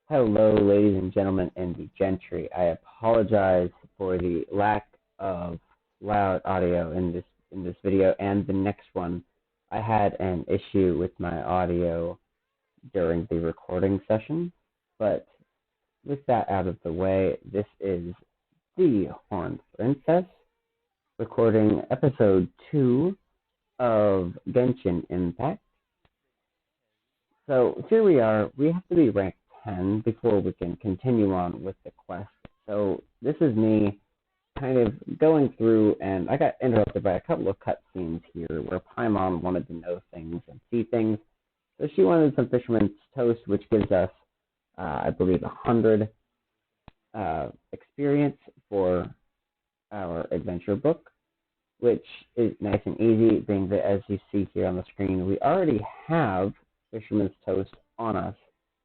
Hello, ladies and gentlemen, and the gentry. I apologize for the lack of loud audio in this video and the next one. I had an issue with my audio during the recording session, but with that out of the way, this is the Horned Princess recording episode 2 of Genshin Impact. So here we are. We have to be ranked 10 before we can continue on with the quest. So this is me kind of going through, and I got interrupted by a couple of cutscenes here where Paimon wanted to know things and see things. So she wanted some Fisherman's Toast, which gives us, I believe, 100 experience for our adventure book, which is nice and easy, being that, as you see here on the screen, we already have Fisherman's Toast on us.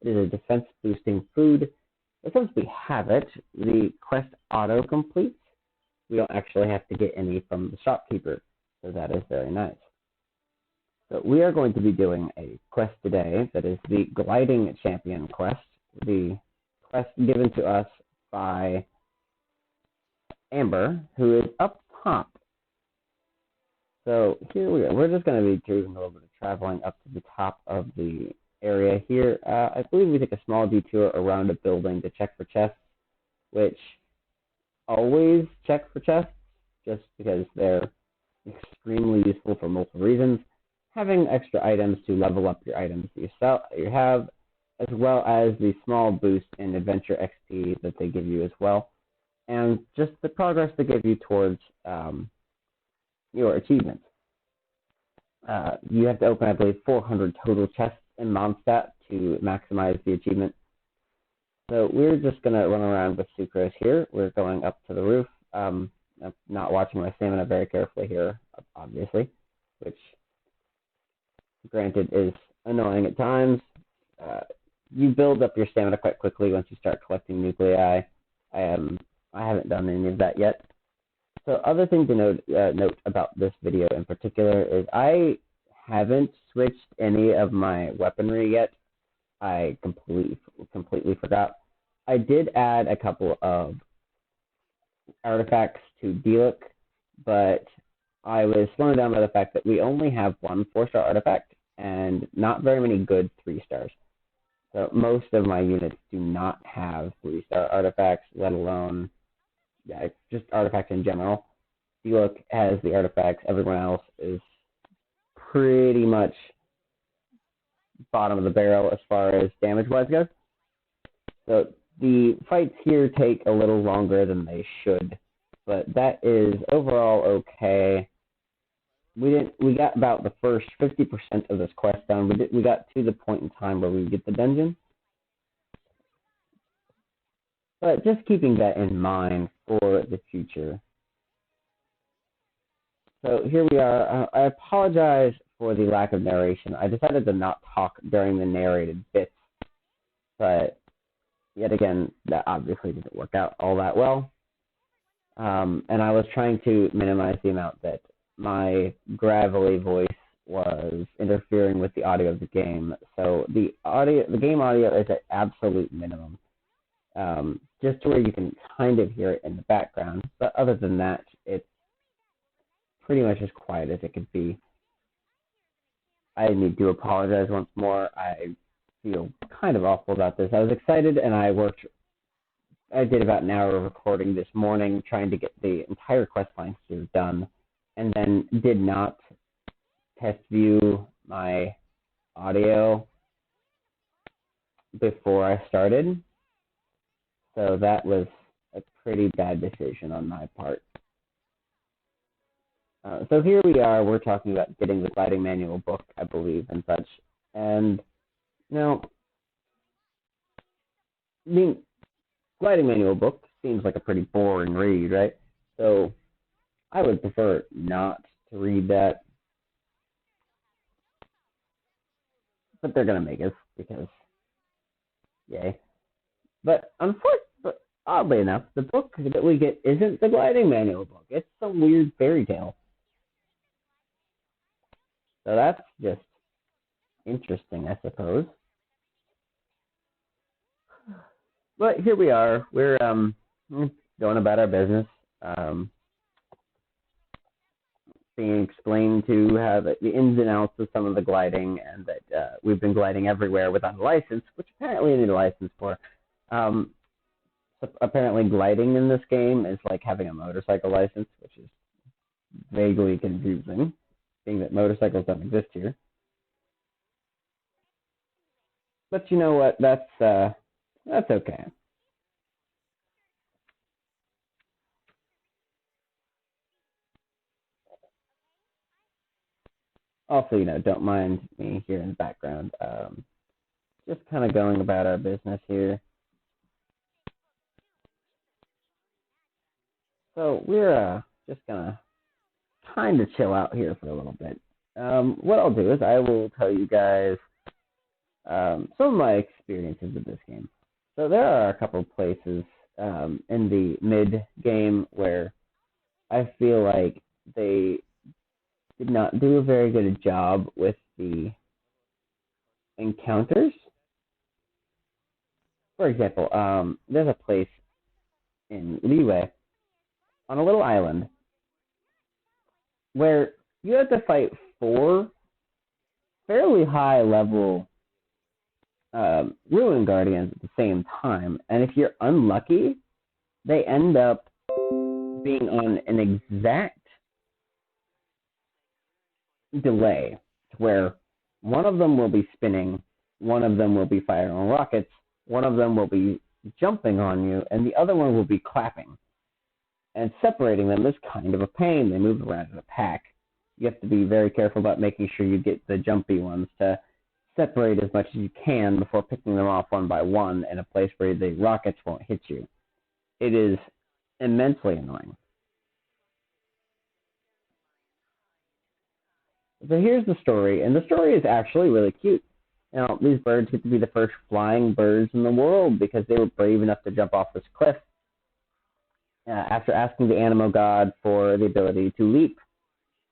It is a defense-boosting food. But since we have it, the quest auto-completes. We don't actually have to get any from the shopkeeper, so that is very nice. So we are going to be doing a quest today that is the Gliding Champion quest, the quest given to us by Amber, who is up top. So here we are. We're just going to be doing a little bit of traveling up to the top of the area here. I believe we take a small detour around a building to check for chests, which always check for chests just because they're extremely useful for multiple reasons. Having extra items to level up your items that you have, as well as the small boost in adventure XP that they give you as well, and just the progress they give you towards your achievements. You have to open, I believe, 400 total chests in Mondstadt to maximize the achievement. So we're just going to run around with Sucrose here. We're going up to the roof. I'm not watching my stamina very carefully here, obviously, which, granted, is annoying at times. You build up your stamina quite quickly once you start collecting nuclei. I haven't done any of that yet. So other thing to note about this video in particular is I haven't switched any of my weaponry yet. I completely forgot. I did add a couple of artifacts to Diluc, but I was slowed down by the fact that we only have one 4-star artifact and not very many good 3 stars. So most of my units do not have 3-star artifacts, let alone just artifacts in general. Diluc has the artifacts. Everyone else is pretty much bottom of the barrel as far as damage-wise goes. So the fights here take a little longer than they should, but that is overall okay. We got about the first 50% of this quest done. We got to the point in time where we get the dungeon. But just keeping that in mind for the future. So here we are. I apologize for the lack of narration. I decided to not talk during the narrated bits, but yet again, that obviously didn't work out all that well. And I was trying to minimize the amount that my gravelly voice was interfering with the audio of the game. So the game audio is at absolute minimum. Just to where you can kind of hear it in the background. But other than that, it's pretty much as quiet as it could be. I need to apologize once more. I feel kind of awful about this. I was excited, and I did about an hour of recording this morning trying to get the entire quest line here done, and then did not test view my audio before I started. So that was a pretty bad decision on my part. So here we are. We're talking about getting the gliding manual book, I believe, and such. And, gliding manual book seems like a pretty boring read, right? So I would prefer not to read that. But they're going to make us, because, yay. But oddly enough, the book that we get isn't the gliding manual book. It's some weird fairy tale. So that's just interesting, I suppose. But here we are. We're going about our business. Being explained to have the ins and outs of some of the gliding, and that we've been gliding everywhere without a license, which apparently I need a license for. So apparently gliding in this game is like having a motorcycle license, which is vaguely confusing, being that motorcycles don't exist here. But you know what? That's okay. Also, don't mind me here in the background. Just kind of going about our business here. So we're just gonna kind of chill out here for a little bit. What I'll do is I will tell you guys some of my experiences with this game. So there are a couple of places in the mid game where I feel like they did not do a very good job with the encounters. For example, there's a place in Liyue on a little island where you have to fight 4 fairly high level Ruin Guardians at the same time, and if you're unlucky, they end up being on an exact delay where one of them will be spinning, one of them will be firing rockets, one of them will be jumping on you, and the other one will be clapping. And separating them is kind of a pain. They move around in a pack. You have to be very careful about making sure you get the jumpy ones to separate as much as you can before picking them off one by one in a place where the rockets won't hit you. It is immensely annoying. So here's the story, and the story is actually really cute. Now, these birds get to be the first flying birds in the world because they were brave enough to jump off this cliff after asking the Animo god for the ability to leap,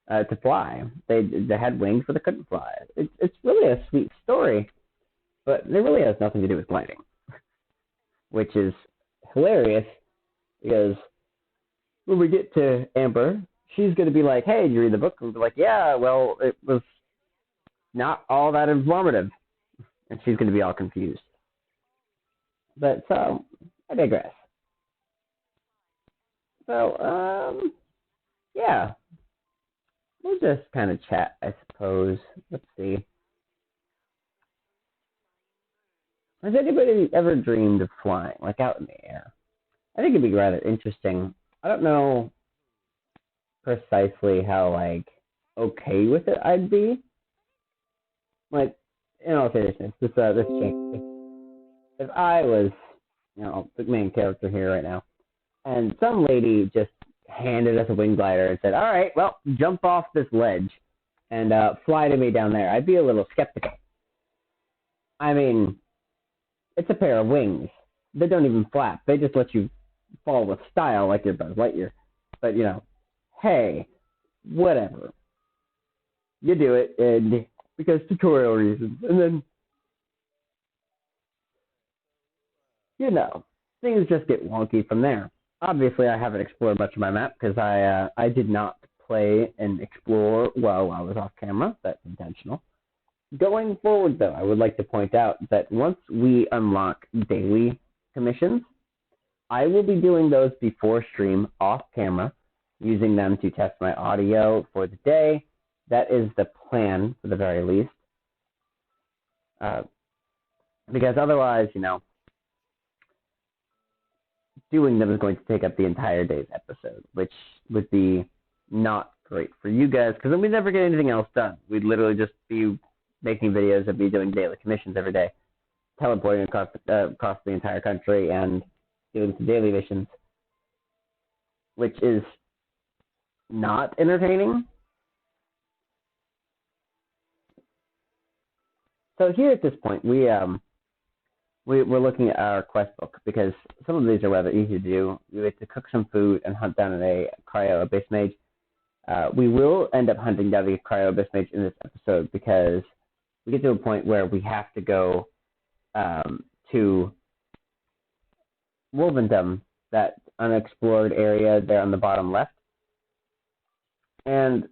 to fly. They had wings, but they couldn't fly. It's really a sweet story, but it really has nothing to do with gliding, which is hilarious because when we get to Amber, she's going to be like, hey, did you read the book? And we'll be like, yeah, well, it was not all that informative. And she's going to be all confused. But so, I digress. So, yeah. We'll just kind of chat, I suppose. Let's see. Has anybody ever dreamed of flying, like out in the air? I think it'd be rather interesting. I don't know precisely how, like, okay with it I'd be. Like, in all seriousness, this chick, if I was, the main character here right now, and some lady just handed us a wing glider and said, all right, well, jump off this ledge and fly to me down there, I'd be a little skeptical. I mean, it's a pair of wings. They don't even flap. They just let you fall with style like your Buzz Lightyear. But, hey, whatever. You do it, and because tutorial reasons. And then, things just get wonky from there. Obviously, I haven't explored much of my map because I did not play and explore while I was off camera. That's intentional. Going forward, though, I would like to point out that once we unlock daily commissions, I will be doing those before stream off camera, using them to test my audio for the day. That is the plan, for the very least. Because otherwise, doing them is going to take up the entire day's episode, which would be not great for you guys, because then we'd never get anything else done. We'd literally just be making videos and be doing daily commissions every day, teleporting across the entire country and doing some daily missions, which is not entertaining. So here at this point, we're looking at our quest book because some of these are rather easy to do. We have to cook some food and hunt down a cryo abyss mage. We will end up hunting down the cryo abyss mage in this episode because we get to a point where we have to go to Wolvendom, that unexplored area there on the bottom left. And,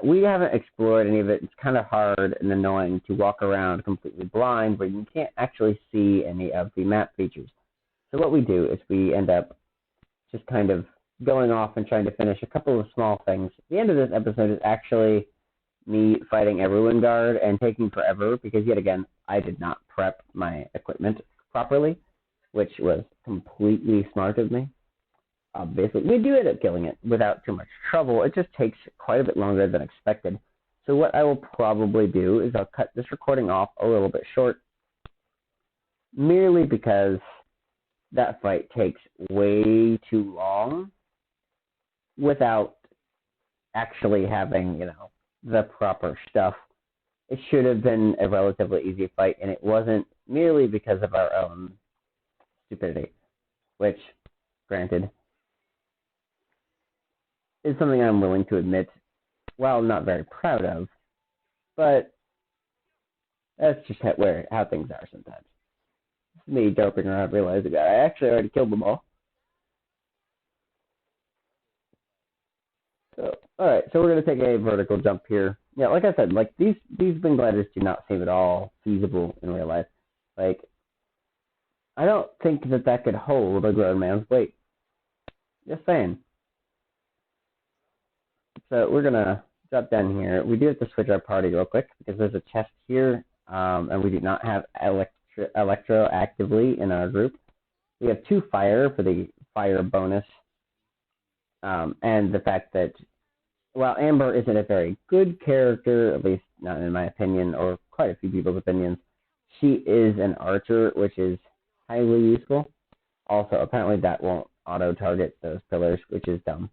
we haven't explored any of it. It's kind of hard and annoying to walk around completely blind where you can't actually see any of the map features. So what we do is we end up just kind of going off and trying to finish a couple of small things. The end of this episode is actually me fighting a ruin guard and taking forever because, yet again, I did not prep my equipment properly, which was completely smart of me. Obviously, we do end up killing it without too much trouble. It just takes quite a bit longer than expected. So what I will probably do is I'll cut this recording off a little bit short, merely because that fight takes way too long without actually having, the proper stuff. It should have been a relatively easy fight, and it wasn't, merely because of our own stupidity, which, granted, is something I'm willing to admit, while not very proud of, but that's just how things are sometimes. It's me doping around realizing that I actually already killed them all. So, alright, so we're going to take a vertical jump here. Yeah, like I said, these wing gliders do not seem at all feasible in real life. I don't think that could hold a grown man's weight. Just saying. So we're going to drop down here. We do have to switch our party real quick because there's a chest here, and we do not have Electro actively in our group. We have 2 fire for the fire bonus, and the fact that while Amber isn't a very good character, at least not in my opinion, or quite a few people's opinions, she is an archer, which is highly useful. Also, apparently that won't auto-target those pillars, which is dumb.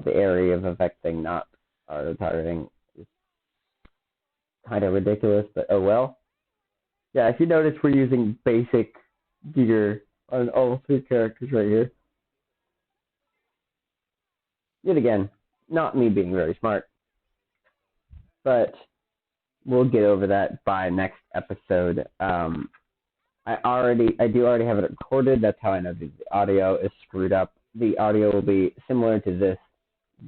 The area of effect thing not auto-targeting is kind of ridiculous, but oh well. Yeah, if you notice, we're using basic gear on all 3 characters right here. Yet again, not me being very smart, but we'll get over that by next episode. I do already have it recorded. That's how I know the audio is screwed up. The audio will be similar to this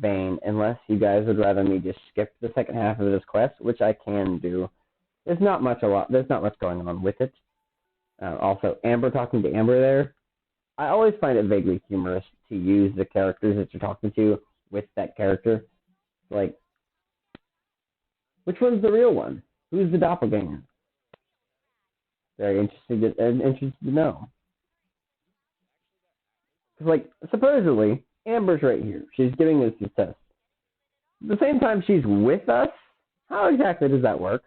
vein, unless you guys would rather me just skip the second half of this quest, which I can do. There's not much going on with it. Also, Amber talking to Amber there. I always find it vaguely humorous to use the characters that you're talking to with that character. Which one's the real one? Who's the doppelganger? Very interested to know. Supposedly, Amber's right here. She's giving us this test. At the same time she's with us? How exactly does that work?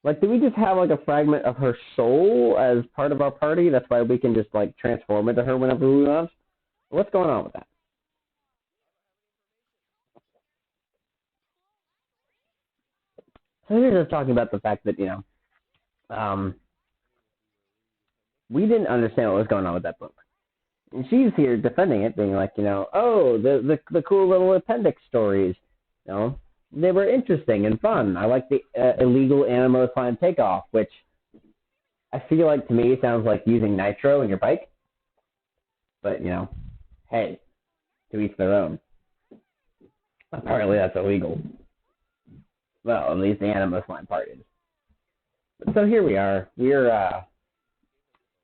Do we just have, a fragment of her soul as part of our party? That's why we can just, transform into her whenever we want? What's going on with that? So here's just talking about the fact that, we didn't understand what was going on with that book. And she's here defending it, being oh, the cool little appendix stories, they were interesting and fun. I like the illegal Animo Slime takeoff, which I feel like to me sounds like using nitro in your bike. But, hey, to each their own. Apparently that's illegal. Well, at least the Animo Slime part is. So here we are.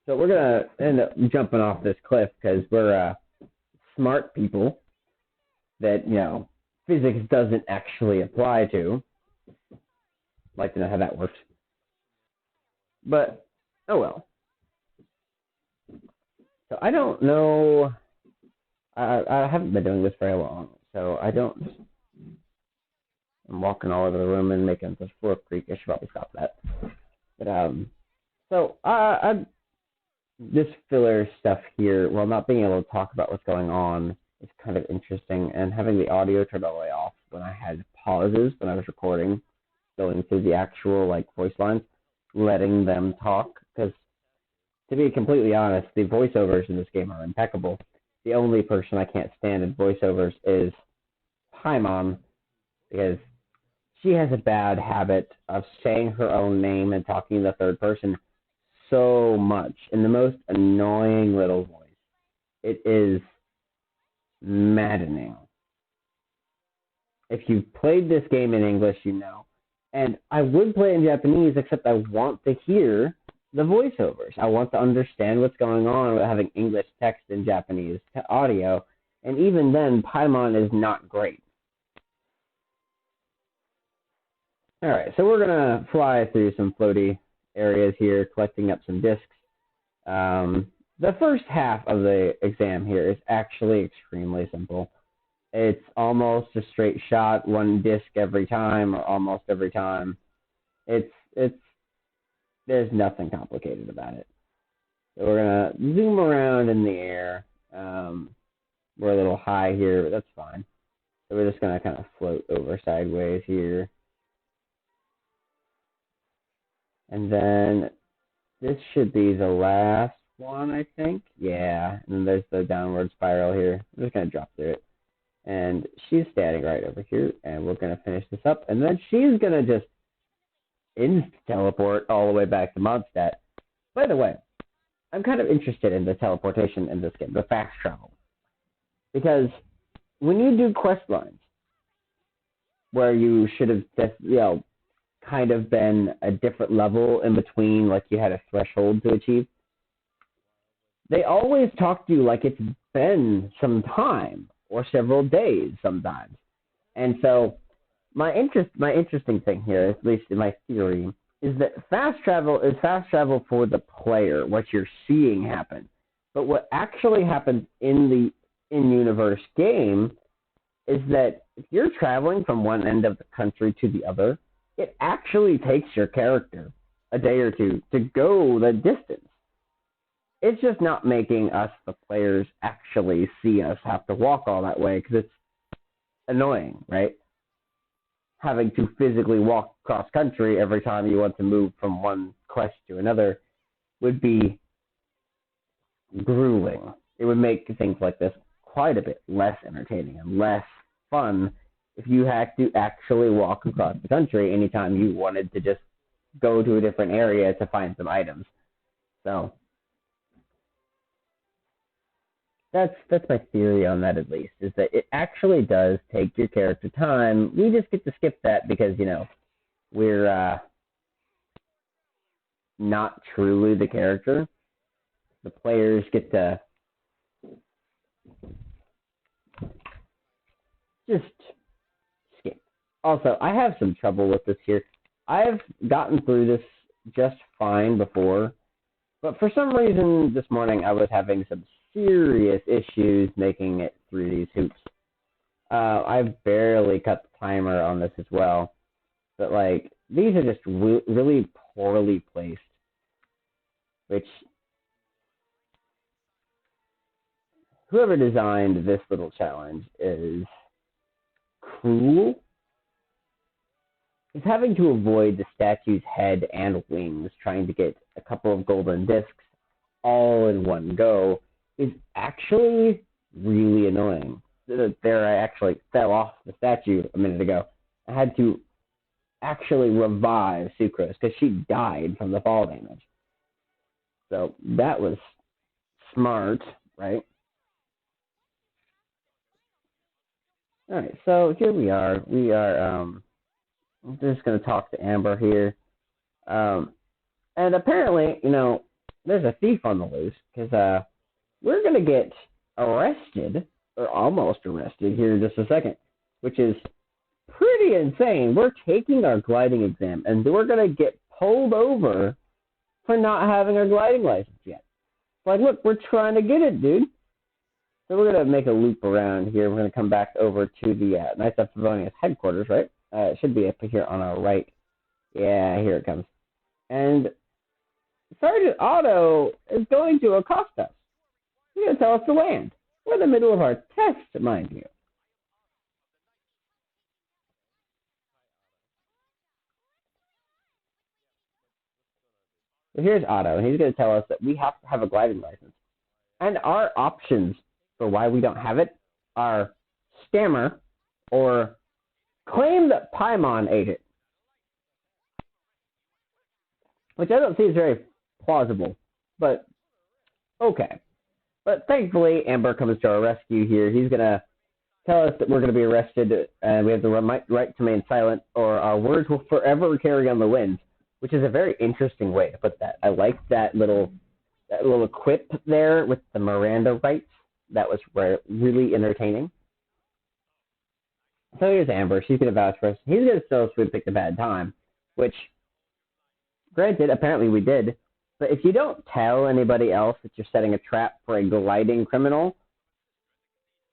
So we're going to end up jumping off this cliff because we're smart people that, physics doesn't actually apply to. I'd like to know how that works. But, oh well. So I don't know. I haven't been doing this very long, so I don't. I'm walking all over the room and making this floor creak. I should probably stop that. But, so this filler stuff here, while not being able to talk about what's going on, is kind of interesting, and having the audio turned all the way off when I had pauses when I was recording, going through the actual voice lines, letting them talk, because to be completely honest, the voiceovers in this game are impeccable. The only person I can't stand in voiceovers is Paimon, because she has a bad habit of saying her own name and talking in the third person so much in the most annoying little voice. It is maddening. If you've played this game in English, you know. And I would play it in Japanese, except I want to hear the voiceovers. I want to understand what's going on without having English text and Japanese audio. And even then, Paimon is not great. All right, so we're going to fly through some floaty areas here, collecting up some discs. The first half of the exam here is actually extremely simple. It's almost a straight shot, one disc every time, or almost every time. There's nothing complicated about it. So we're going to zoom around in the air. We're a little high here, but that's fine. So we're just going to kind of float over sideways here. And then this should be the last one, I think. Yeah, and then there's the downward spiral here. I'm just going to drop through it. And she's standing right over here, and we're going to finish this up. And then she's going to just teleport all the way back to Mondstadt. By the way, I'm kind of interested in the teleportation in this game, the fast travel. Because when you do quest lines, where you should have just, kind of been a different level in between, like you had a threshold to achieve, they always talk to you like it's been some time or several days sometimes. And so my interesting thing here, at least in my theory, is that fast travel is fast travel for the player, what you're seeing happen. But what actually happens in the in-universe game is that if you're traveling from one end of the country to the other, it actually takes your character a day or two to go the distance. It's just not making us, the players, actually see us have to walk all that way, because it's annoying, right? Having to physically walk cross country every time you want to move from one quest to another would be grueling. It would make things like this quite a bit less entertaining and less fun if you had to actually walk across the country anytime you wanted to just go to a different area to find some items. So that's my theory on that, at least, is that it actually does take your character time. We just get to skip that because, we're not truly the character. The players get to just skip. Also, I have some trouble with this here. I've gotten through this just fine before, but for some reason this morning I was having some serious issues making it through these hoops. I've barely cut the timer on this as well, but these are just really poorly placed, which whoever designed this little challenge is cruel. Is having to avoid the statue's head and wings, trying to get a couple of golden discs all in one go, is actually really annoying. There, I actually fell off the statue a minute ago. I had to actually revive Sucrose because she died from the fall damage. So that was smart, right? All right, so here we are. I'm just going to talk to Amber here. And apparently, there's a thief on the loose, because we're going to get arrested, or almost arrested here in just a second, which is pretty insane. We're taking our gliding exam, and we're going to get pulled over for not having our gliding license yet. Look, we're trying to get it, dude. So we're going to make a loop around here. We're going to come back over to the Knights of Favonius headquarters, right? It should be up here on our right. Yeah, here it comes. And Sergeant Otto is going to accost us. He's going to tell us to land. We're in the middle of our test, mind you. So here's Otto, and he's going to tell us that we have to have a gliding license. And our options for why we don't have it are stammer or claim that Paimon ate it. Which I don't see is very plausible, but okay. But thankfully, Amber comes to our rescue here. He's going to tell us that we're going to be arrested and we have the right to remain silent or our words will forever carry on the wind, which is a very interesting way to put that. I like that little quip there with the Miranda rights. That was really entertaining. So here's Amber. She's going to vouch for us. He's going to tell us we picked a bad time, which, granted, apparently we did. But if you don't tell anybody else that you're setting a trap for a gliding criminal,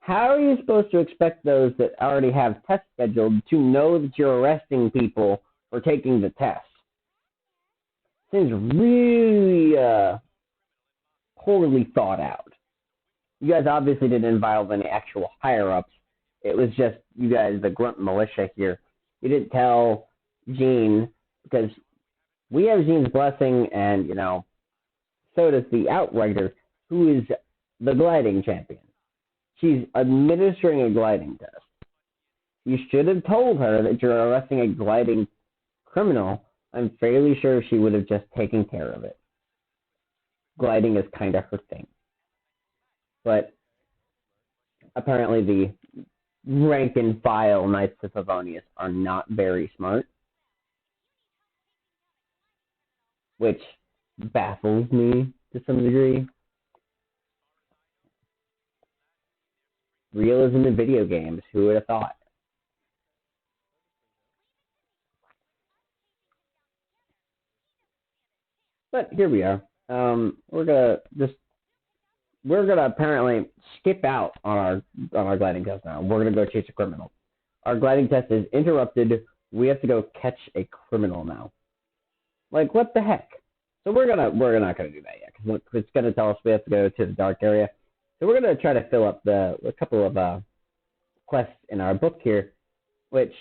how are you supposed to expect those that already have tests scheduled to know that you're arresting people for taking the test? Seems really poorly thought out. You guys obviously didn't involve any actual higher-ups. It was just you guys, the grunt militia here. You didn't tell Jean because we have Jean's blessing, and, so does the Outrider, who is the gliding champion. She's administering a gliding test. You should have told her that you're arresting a gliding criminal. I'm fairly sure she would have just taken care of it. Gliding is kind of her thing. But apparently the rank and file Knights of Favonius are not very smart, which baffles me to some degree. Realism in video games, who would have thought? But here we are. We're gonna apparently skip out on our gliding test now. We're gonna go chase a criminal. Our gliding test is interrupted. We have to go catch a criminal now. Like, what the heck? So we're not gonna do that yet because it's gonna tell us we have to go to the dark area. So we're gonna try to fill up a couple of quests in our book here, which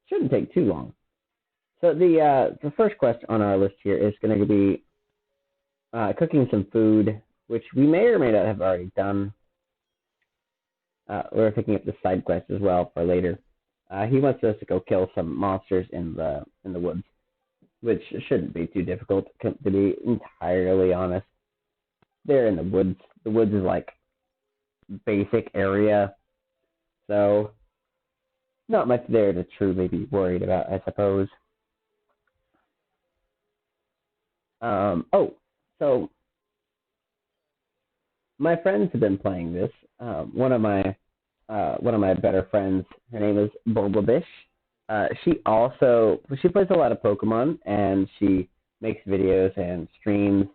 shouldn't take too long. So the first quest on our list here is going to be cooking some food, which we may or may not have already done. We're picking up the side quest as well for later. He wants us to go kill some monsters in the woods, which shouldn't be too difficult, to be entirely honest. They're in the woods. The woods is like basic area, so not much there to truly be worried about, I suppose. So my friends have been playing this. One of my better friends, her name is Bulbabish. She plays a lot of Pokemon, and she makes videos and streams,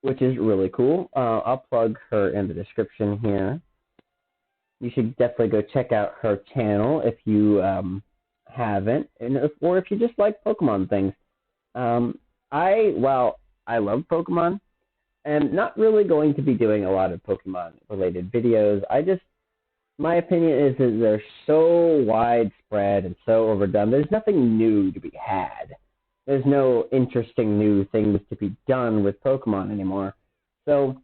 which is really cool. I'll plug her in the description here. You should definitely go check out her channel if you haven't, or if you just like Pokemon things. I love Pokemon, and not really going to be doing a lot of Pokemon-related videos. My opinion is that they're so widespread and so overdone. There's nothing new to be had. There's no interesting new things to be done with Pokemon anymore. So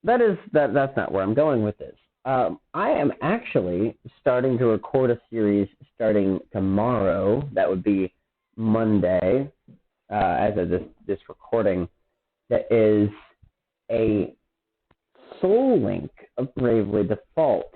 that's not where I'm going with this. I am actually starting to record a series starting tomorrow. That would be Monday, as of this recording. That is a Soul Link of Bravely Default.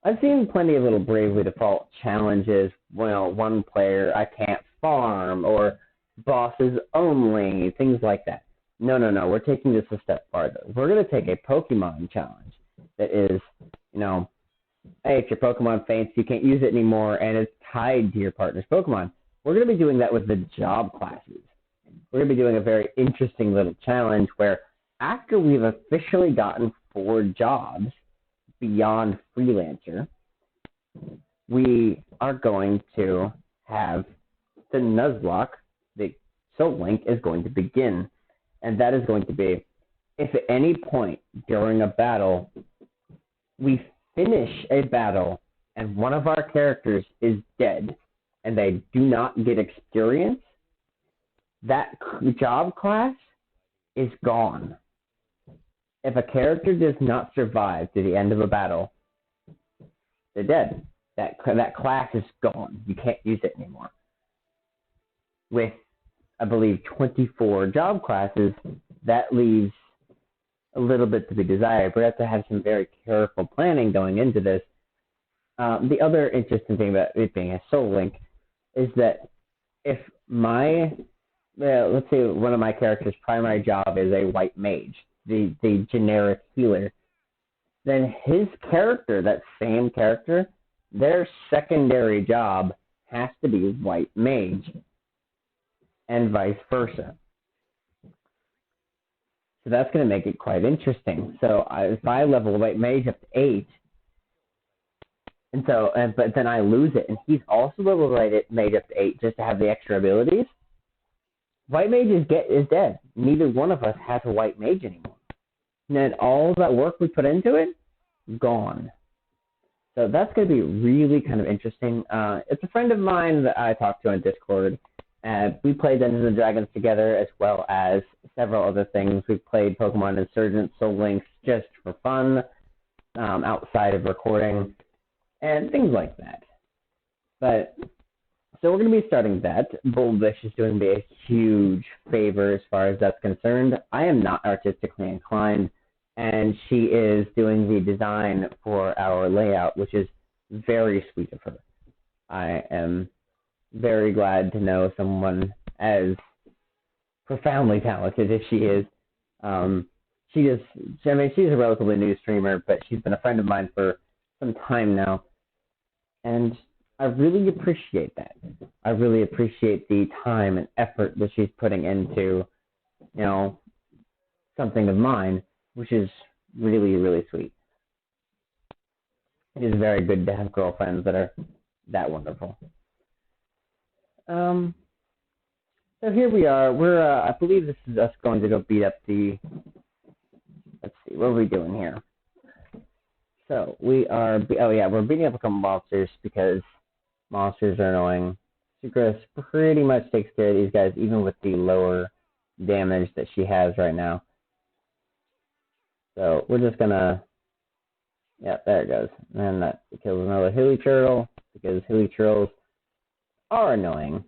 I've seen plenty of little Bravely Default challenges. Well, one player, I can't farm, or bosses only, things like that. No, we're taking this a step farther. We're going to take a Pokemon challenge that is, hey, if your Pokemon faints, you can't use it anymore, and it's tied to your partner's Pokemon. We're going to be doing that with the job classes. We're going to be doing a very interesting little challenge where after we've officially gotten 4 jobs beyond freelancer, we are going to have the Nuzlocke, the Soul Link, is going to begin. And that is going to be, if at any point during a battle, we finish a battle and one of our characters is dead and they do not get experience, that job class is gone. If a character does not survive to the end of a battle, they're dead. That class is gone. You can't use it anymore. With I believe, 24 job classes, that leaves a little bit to be desired. We have to have some very careful planning going into this. The other interesting thing about it being a soul link is that if let's say one of my characters' primary job is a white mage, the generic healer, then his character, that same character, their secondary job has to be white mage, and vice versa. So that's going to make it quite interesting. So if I level white mage up to 8, but then I lose it, and he's also leveled white mage up to 8 just to have the extra abilities, white mage is dead. Neither one of us has a white mage anymore. And then all that work we put into it, gone. So that's going to be really kind of interesting. It's a friend of mine that I talked to on Discord. We played Dungeons and Dragons together, as well as several other things. We've played Pokemon Insurgent, Soul Links just for fun, outside of recording, and things like that. But so we're going to be starting that. Boldfish is doing me a huge favor as far as that's concerned. I am not artistically inclined, and she is doing the design for our layout, which is very sweet of her. I am very glad to know someone as profoundly talented as she is. She's a relatively new streamer, but she's been a friend of mine for some time now, and I really appreciate that. I really appreciate the time and effort that she's putting into, something of mine, which is really, really sweet. It is very good to have girlfriends that are that wonderful. So here we are. I believe this is us going to go beat up the, let's see, what are we doing here? So we're beating up a couple monsters because monsters are annoying. Sucrose pretty much takes care of these guys, even with the lower damage that she has right now. So we're just gonna, there it goes. And that kills another hilly turtle, because hilly turtles are annoying.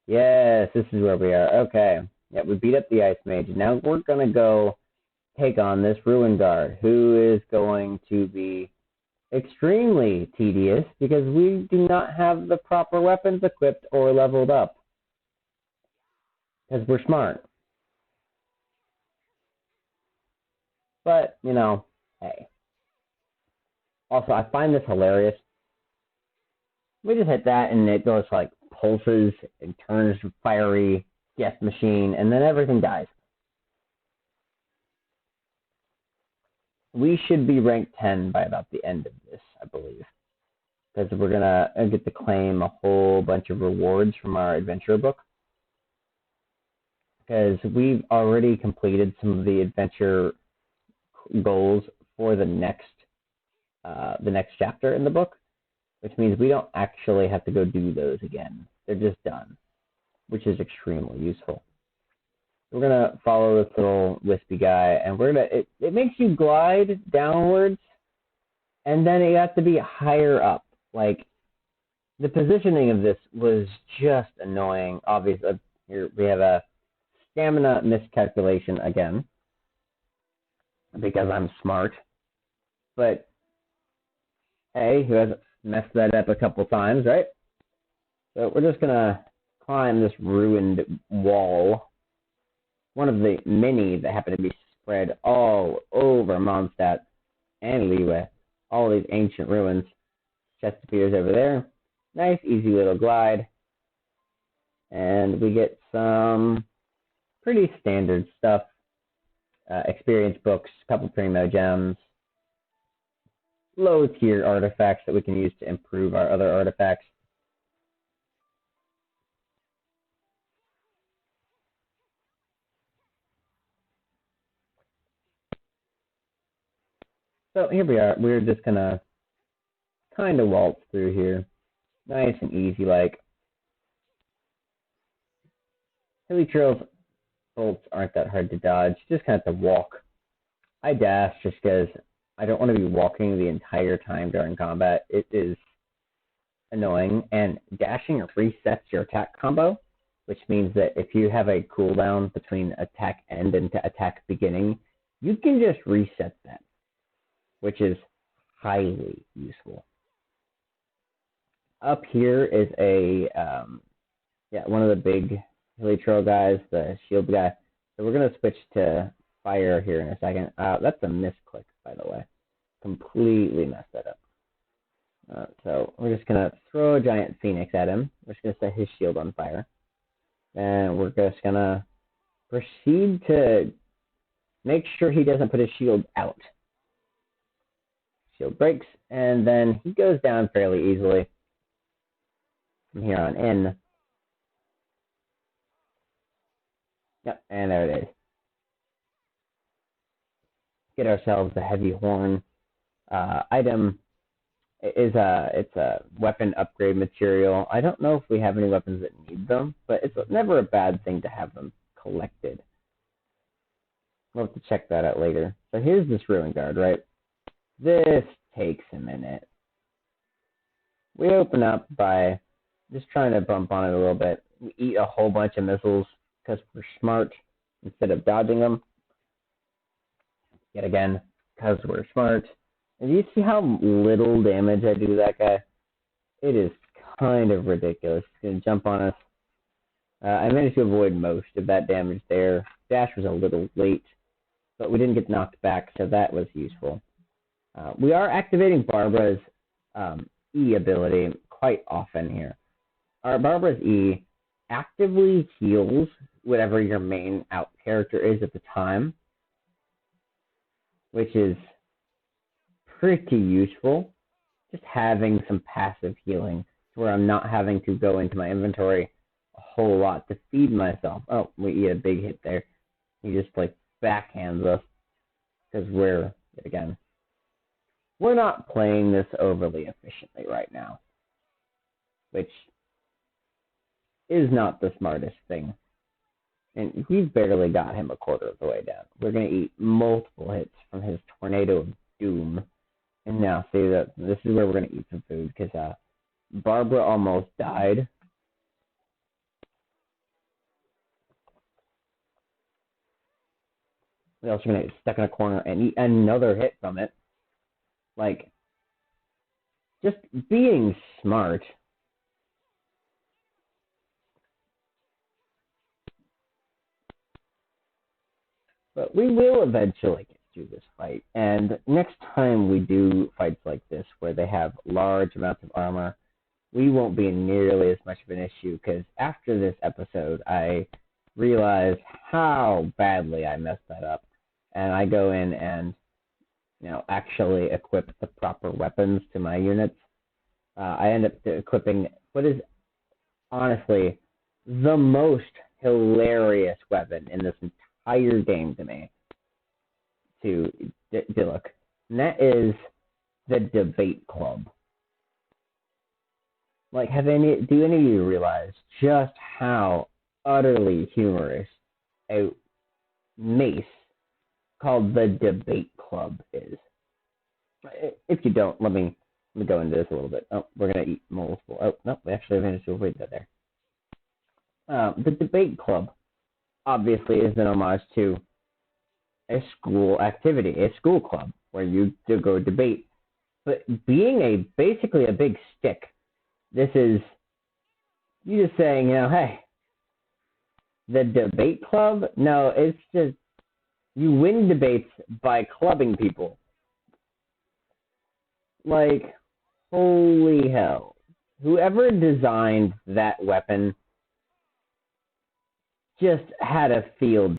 Yes, this is where we are. Okay. We beat up the Ice Mage. Now we're gonna go take on this Ruin Guard, who is going to be extremely tedious because we do not have the proper weapons equipped or leveled up. Because we're smart. But, hey. Also, I find this hilarious. We just hit that and it goes like pulses and turns fiery death machine, and then everything dies. We should be ranked 10 by about the end of this, I believe. Because we're going to get to claim a whole bunch of rewards from our adventure book. Because we've already completed some of the adventure goals for the next chapter in the book, which means we don't actually have to go do those again. They're just done, which is extremely useful. We're going to follow this little wispy guy, and it makes you glide downwards, and then it has to be higher up. Like, the positioning of this was just annoying. Obviously, here we have a stamina miscalculation again, because I'm smart. But, hey, who hasn't messed that up a couple times, right? So we're just going to climb this ruined wall. One of the many that happen to be spread all over Mondstadt and Liyue. All these ancient ruins. Chest appears over there. Nice, easy little glide. And we get some pretty standard stuff. Experience books, a couple primo gems. Low tier artifacts that we can use to improve our other artifacts. So here we are. We're just going to kind of waltz through here. Nice and easy like. Hilly trails bolts aren't that hard to dodge. You just kind of have to walk. I dash just because I don't want to be walking the entire time during combat. It is annoying. And dashing resets your attack combo. which means that if you have a cooldown between attack end and attack beginning, you can just reset that, which is highly useful. Up here is one of the big retrial guys, the shield guy. So we're going to switch to fire here in a second. That's a misclick, by the way. Completely messed that up. So we're just going to throw a giant phoenix at him. We're just going to set his shield on fire. And we're just going to proceed to make sure he doesn't put his shield out. Shield breaks, and then he goes down fairly easily from here on in. Yep, and there it is. Get ourselves the heavy horn item. It's a weapon upgrade material. I don't know if we have any weapons that need them, but it's never a bad thing to have them collected. We'll have to check that out later. So here's this ruin guard, right? This takes a minute. We open up by just trying to bump on it a little bit. We eat a whole bunch of missiles because we're smart instead of dodging them. Yet again, because we're smart. And you see how little damage I do to that guy? It is kind of ridiculous. He's going to jump on us. I managed to avoid most of that damage there. Dash was a little late, but we didn't get knocked back, so that was useful. We are activating Barbara's E ability quite often here. Our Barbara's E actively heals whatever your main out character is at the time, which is pretty useful. Just having some passive healing to where I'm not having to go into my inventory a whole lot to feed myself. Oh, we eat a big hit there. He just backhands us because we're not playing this overly efficiently right now, which is not the smartest thing. And we've barely got him a quarter of the way down. We're going to eat multiple hits from his Tornado of Doom. And now, see, that this is where we're going to eat some food, because Barbara almost died. We're also going to get stuck in a corner and eat another hit from it. Just being smart. But we will eventually get through this fight. And next time we do fights like this, where they have large amounts of armor, we won't be nearly as much of an issue, because after this episode, I realized how badly I messed that up. And I go in and, actually equip the proper weapons to my units. I end up equipping what is honestly the most hilarious weapon in this entire game to me, to Diluc. And that is the debate club. Do any of you realize just how utterly humorous a mace called the debate club is? If you don't, let me go into this a little bit. Oh, we're going to eat multiple. Oh, no, we actually managed to avoid that there. The debate club obviously is an homage to a school activity, a school club, where you do go debate. But being basically a big stick, this is you just saying, hey, the debate club? No, it's just you win debates by clubbing people. Holy hell. Whoever designed that weapon just had a field